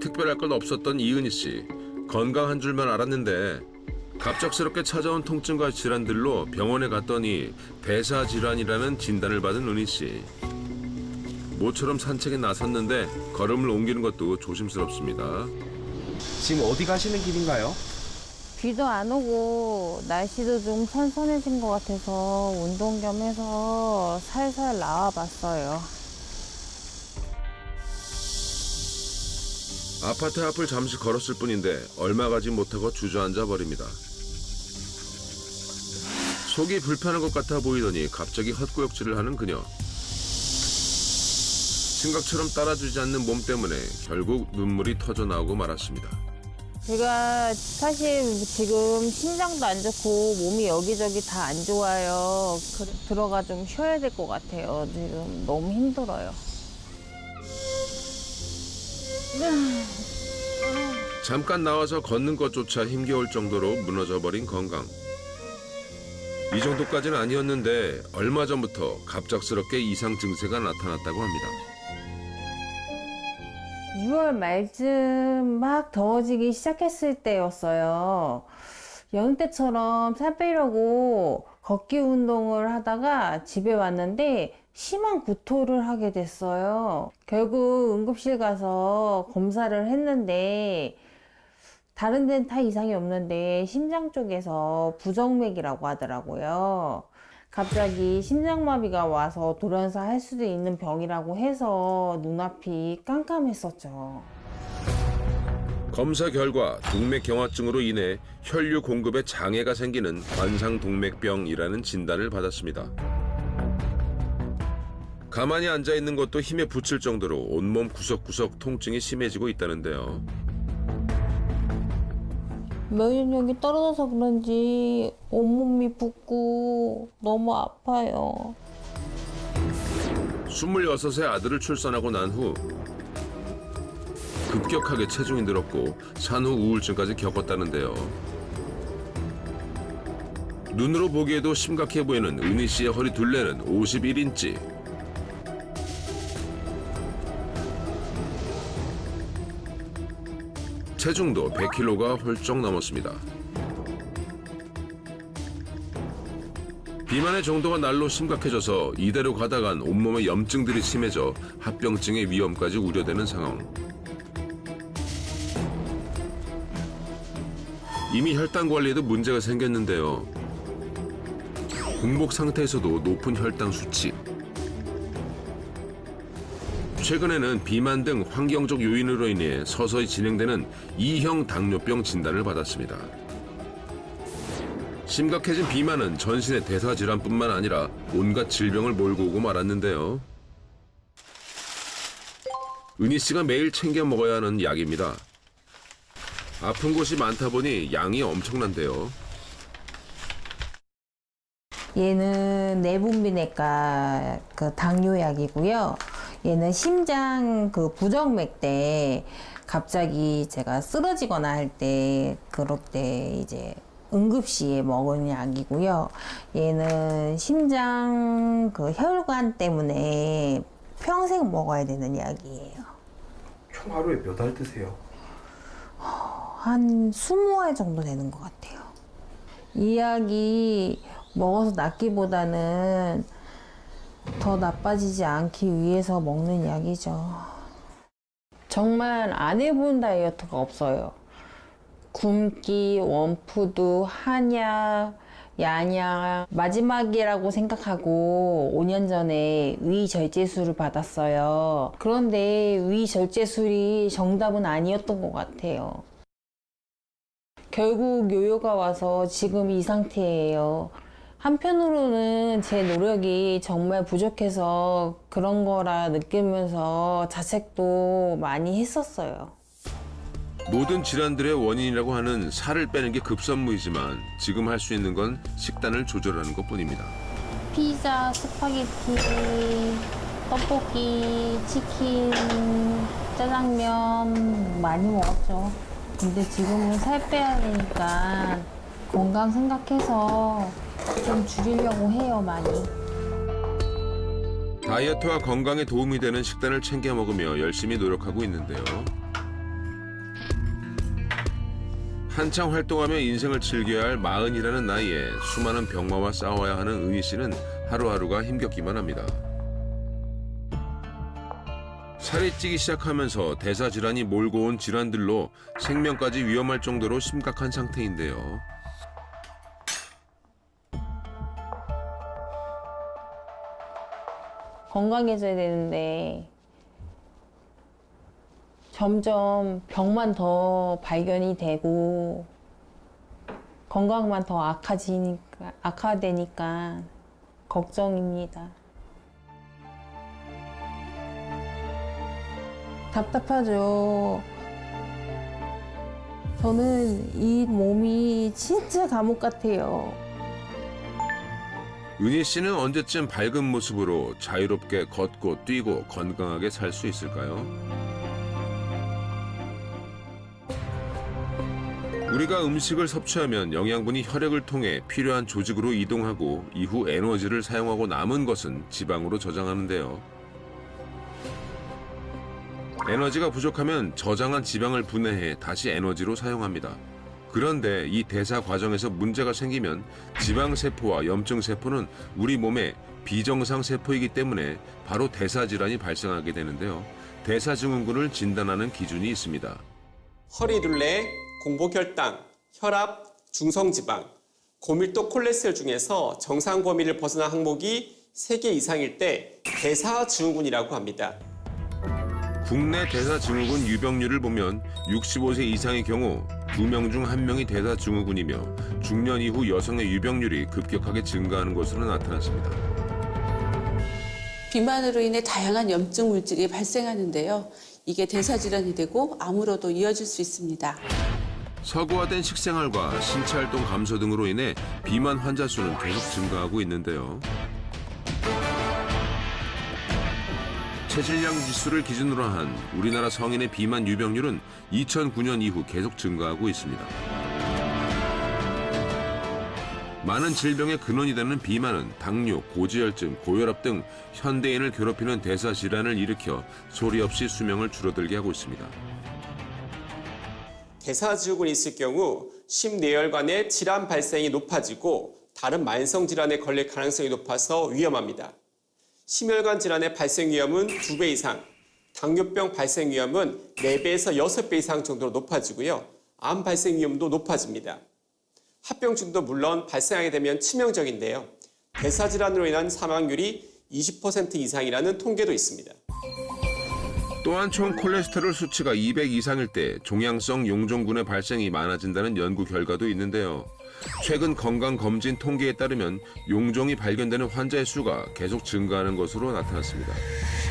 특별할 건 없었던 이은희 씨. 건강한 줄만 알았는데 갑작스럽게 찾아온 통증과 질환들로 병원에 갔더니 대사질환이라는 진단을 받은 은희 씨. 모처럼 산책에 나섰는데 걸음을 옮기는 것도 조심스럽습니다. 지금 어디 가시는 길인가요? 비도 안 오고 날씨도 좀 선선해진 것 같아서 운동 겸 해서 살살 나와봤어요. 아파트 앞을 잠시 걸었을 뿐인데 얼마 가지 못하고 주저앉아 버립니다. 속이 불편한 것 같아 보이더니 갑자기 헛구역질을 하는 그녀. 생각처럼 따라주지 않는 몸 때문에 결국 눈물이 터져 나오고 말았습니다. 제가 사실 지금 심장도 안 좋고 몸이 여기저기 다 안 좋아요. 들어가 좀 쉬어야 될 것 같아요. 지금 너무 힘들어요. 잠깐 나와서 걷는 것조차 힘겨울 정도로 무너져버린 건강. 이 정도까지는 아니었는데 얼마 전부터 갑작스럽게 이상 증세가 나타났다고 합니다. 6월 말쯤 막 더워지기 시작했을 때였어요. 여느 때처럼 살 빼려고 걷기 운동을 하다가 집에 왔는데 심한 구토를 하게 됐어요. 결국 응급실 가서 검사를 했는데 다른 데는 다 이상이 없는데 심장 쪽에서 부정맥이라고 하더라고요. 갑자기 심장마비가 와서 돌연사 할 수도 있는 병이라고 해서 눈앞이 깜깜했었죠. 검사 결과 동맥경화증으로 인해 혈류 공급에 장애가 생기는 관상동맥병이라는 진단을 받았습니다. 가만히 앉아있는 것도 힘에 부칠 정도로 온몸 구석구석 통증이 심해지고 있다는데요. 면역력이 떨어져서 그런지 온몸이 붓고 너무 아파요. 26세 아들을 출산하고 난 후 급격하게 체중이 늘었고 산후 우울증까지 겪었다는데요. 눈으로 보기에도 심각해 보이는 은희 씨의 허리 둘레는 51인치. 체중도 100kg가 훌쩍 넘었습니다. 비만의 정도가 날로 심각해져서 이대로 가다간 온몸에 염증들이 심해져 합병증의 위험까지 우려되는 상황. 이미 혈당 관리에도 문제가 생겼는데요. 공복 상태에서도 높은 혈당 수치. 최근에는 비만 등 환경적 요인으로 인해 서서히 진행되는 2형 당뇨병 진단을 받았습니다. 심각해진 비만은 전신의 대사질환뿐만 아니라 온갖 질병을 몰고 오고 말았는데요. 은희 씨가 매일 챙겨 먹어야 하는 약입니다. 아픈 곳이 많다 보니 양이 엄청난데요. 얘는 내분비내과 당뇨약이고요. 얘는 심장 부정맥 때 갑자기 제가 쓰러지거나 할 때 그럴 때 이제 응급시에 먹은 약이고요. 얘는 심장 혈관 때문에 평생 먹어야 되는 약이에요. 총 하루에 몇 알 드세요? 한 20알 정도 되는 것 같아요. 이 약이 먹어서 낫기보다는 더 나빠지지 않기 위해서 먹는 약이죠. 정말 안 해본 다이어트가 없어요. 굶기, 원푸드, 한약, 양약, 마지막이라고 생각하고 5년 전에 위절제술을 받았어요. 그런데 위절제술이 정답은 아니었던 것 같아요. 결국 요요가 와서 지금 이 상태예요. 한편으로는 제 노력이 정말 부족해서 그런 거라 느끼면서 자책도 많이 했었어요. 모든 질환들의 원인이라고 하는 살을 빼는 게 급선무이지만 지금 할 수 있는 건 식단을 조절하는 것뿐입니다. 피자, 스파게티, 떡볶이, 치킨, 짜장면 많이 먹었죠. 근데 지금은 살 빼야 되니까 건강 생각해서 좀 줄이려고 해요, 많이. 다이어트와 건강에 도움이 되는 식단을 챙겨 먹으며 열심히 노력하고 있는데요. 한창 활동하며 인생을 즐겨야 할 40이라는 나이에 수많은 병마와 싸워야 하는 은희 씨는 하루하루가 힘겹기만 합니다. 살이 찌기 시작하면서 대사 질환이 몰고 온 질환들로 생명까지 위험할 정도로 심각한 상태인데요. 건강해져야 되는데 점점 병만 더 발견이 되고 건강만 더 악화되니까 걱정입니다. 답답하죠. 저는 이 몸이 진짜 감옥 같아요. 은희 씨는 언제쯤 밝은 모습으로 자유롭게 걷고 뛰고 건강하게 살 수 있을까요? 우리가 음식을 섭취하면 영양분이 혈액을 통해 필요한 조직으로 이동하고 이후 에너지를 사용하고 남은 것은 지방으로 저장하는데요. 에너지가 부족하면 저장한 지방을 분해해 다시 에너지로 사용합니다. 그런데 이 대사 과정에서 문제가 생기면 지방세포와 염증세포는 우리 몸의 비정상 세포이기 때문에 바로 대사질환이 발생하게 되는데요. 대사증후군을 진단하는 기준이 있습니다. 허리둘레, 공복혈당, 혈압, 중성지방, 고밀도 콜레스테롤 중에서 정상 범위를 벗어난 항목이 3개 이상일 때 대사증후군이라고 합니다. 국내 대사증후군 유병률을 보면 65세 이상의 경우 2명 중 1명이 대사증후군이며 중년 이후 여성의 유병률이 급격하게 증가하는 것으로 나타났습니다. 비만으로 인해 다양한 염증 물질이 발생하는데요. 이게 대사질환이 되고 암으로도 이어질 수 있습니다. 서구화된 식생활과 신체활동 감소 등으로 인해 비만 환자 수는 계속 증가하고 있는데요. 체질량 지수를 기준으로 한 우리나라 성인의 비만 유병률은 2009년 이후 계속 증가하고 있습니다. 많은 질병의 근원이 되는 비만은 당뇨, 고지혈증, 고혈압 등 현대인을 괴롭히는 대사질환을 일으켜 소리 없이 수명을 줄어들게 하고 있습니다. 대사증후군이 있을 경우 심뇌혈관의 질환 발생이 높아지고 다른 만성 질환에 걸릴 가능성이 높아서 위험합니다. 심혈관 질환의 발생 위험은 2배 이상, 당뇨병 발생 위험은 4배에서 6배 이상 정도로 높아지고요. 암 발생 위험도 높아집니다. 합병증도 물론 발생하게 되면 치명적인데요. 대사질환으로 인한 사망률이 20% 이상이라는 통계도 있습니다. 또한 총 콜레스테롤 수치가 200 이상일 때 종양성 용종군의 발생이 많아진다는 연구 결과도 있는데요. 최근 건강검진 통계에 따르면 용종이 발견되는 환자의 수가 계속 증가하는 것으로 나타났습니다.